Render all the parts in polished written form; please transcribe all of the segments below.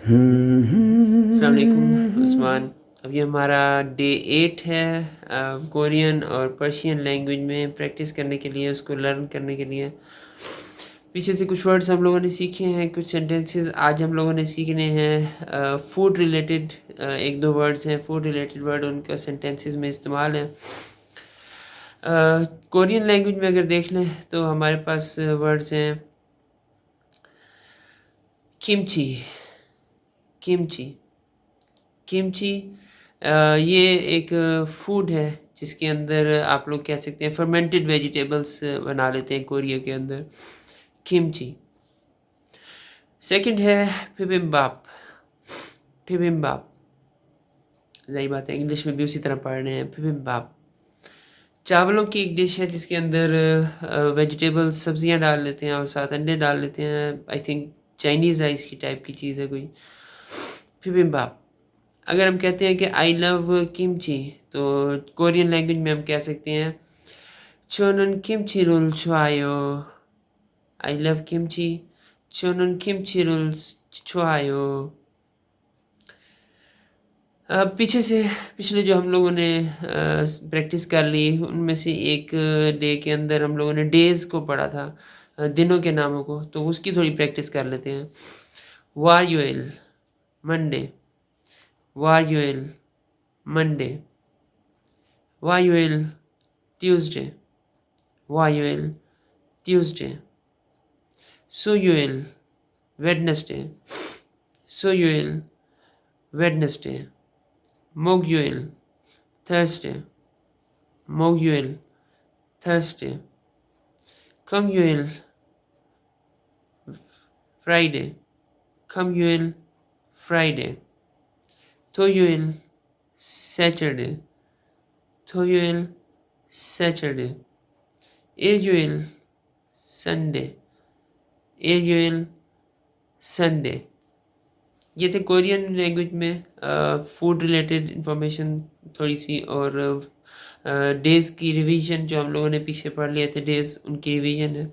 अस्सलाम वालेकुम उस्मान। अब ये हमारा डे 8 है कोरियन और पर्शियन लैंग्वेज में प्रैक्टिस करने के लिए, उसको लर्न करने के लिए। पीछे से कुछ वर्ड्स हम लोगों ने सीखे हैं, कुछ सेंटेंसेस आज हम लोगों ने सीखने हैं। फूड रिलेटेड एक दो वर्ड्स हैं, फूड रिलेटेड वर्ड उनका सेंटेंसेस में इस्तेमाल है। कोरियन लैंग्वेज में अगर देख लें तो हमारे पास वर्ड्स हैं किमची। किमची किमची ये एक फूड है जिसके अंदर आप लोग कह सकते हैं फर्मेंटेड वेजिटेबल्स बना लेते हैं कोरिया के अंदर। किमची। सेकंड है बिबिम्बाप। बिबिम्बाप सही बात है, इंग्लिश में भी उसी तरह पढ़ रहे हैं। बिबिम्बाप चावलों की एक डिश है जिसके अंदर वेजिटेबल सब्जियां डाल लेते हैं और साथ अंडे डाल लेते हैं। आई थिंक चाइनीज़ राइस की टाइप की चीज़ है कोई। बिबिम्बाप। अगर हम कहते हैं कि आई लव किमची तो कोरियन लैंग्वेज में हम कह सकते हैं चोनन किमची रोल चुआयो। आई लव किमची चोनन किमची रोल चुआयो। पीछे से पिछले जो हम लोगों ने प्रैक्टिस कर ली उनमें से एक डे के अंदर हम लोगों ने डेज़ को पढ़ा था, दिनों के नामों को, तो उसकी थोड़ी प्रैक्टिस कर लेते हैं। वारयुएल मंडे। वारयुएल मंडे। वारयुएल ट्यूसडे। वारयुएल ट्यूसडे। सुयुएल वेडनेसडे। सुयुएल वेडनेसडे। मोगयुएल थर्सडे। मोगयुएल थर्सडे। कमयुएल फ्राइडे। कमयुएल फ्राइडे। थोयुएल सैटरडे। थोयुएल सैटरडे। एयुएल संडे। एयुएल संडे। ये थे कोरियन लैंग्वेज में फूड रिलेटेड इंफॉर्मेशन थोड़ी सी, और डेज़ की रिवीजन जो हम लोगों ने पीछे पढ़ लिए थे, डेज़ उनकी रिवीजन है।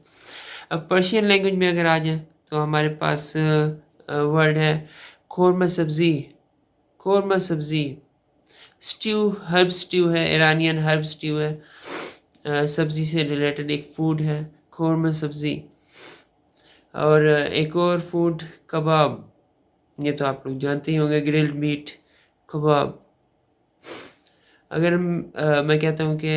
अब पर्शियन लैंग्वेज में अगर आ जाए तो हमारे पास वर्ड है खोरमा सब्ज़ी। खोरमा सब्ज़ी। स्ट्यू, हर्ब स्ट्यू है, ईरानियन हर्ब स्ट्यू है, सब्ज़ी से रिलेटेड एक फूड है खोरमा सब्ज़ी। और एक और फूड कबाब, ये तो आप लोग जानते ही होंगे, ग्रिल्ड मीट कबाब। अगर मैं कहता हूँ कि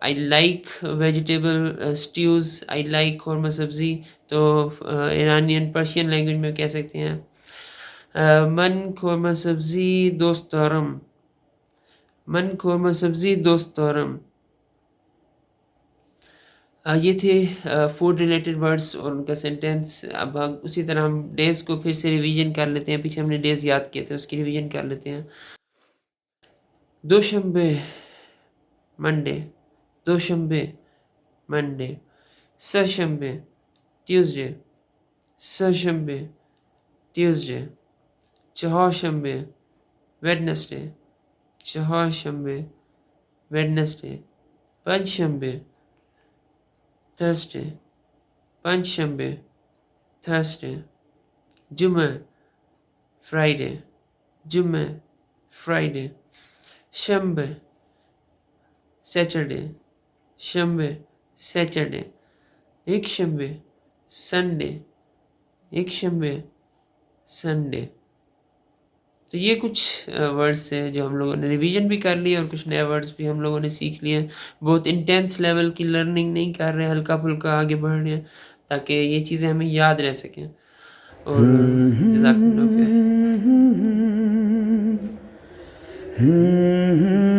I like vegetable stews, I like खोरमा सब्ज़ी, तो ईरानियन पर्शियन लैंग्वेज में कह सकते हैं मन खोरमा सब्ज़ी दोस्तोरम। मन खोरमा सब्ज़ी दोस्तोरम। ये थे फूड रिलेटेड वर्ड्स और उनका सेंटेंस। अब हम उसी तरह हम डेज़ को फिर से रिवीजन कर लेते हैं, पीछे हमने डेज़ याद किए थे उसकी रिवीजन कर लेते हैं। दोशंबे मंडे। दोशंबे मंडे। सशंबे ट्यूसडे। सशंबे ट्यूसडे। चौशंबे वेडनेसडे। चौशंबे वेडनेसडे। पंचशंबे थर्सडे। पंचशंबे थर्सडे। जुम्मे फ्राइडे। जुम्मे फ्राइडे। शंबे सैटरडे। शंबे सैटरडे। एक शंबे संडे। एक शंबे संडे। तो ये कुछ वर्ड्स हैं जो हम लोगों ने रिवीजन भी कर लिए और कुछ नए वर्ड्स भी हम लोगों ने सीख लिए। बहुत इंटेंस लेवल की लर्निंग नहीं कर रहे हैं, हल्का फुल्का आगे बढ़ रहे हैं ताकि ये चीज़ें हमें याद रह सकें। और जज़ाकल्लाह खैर।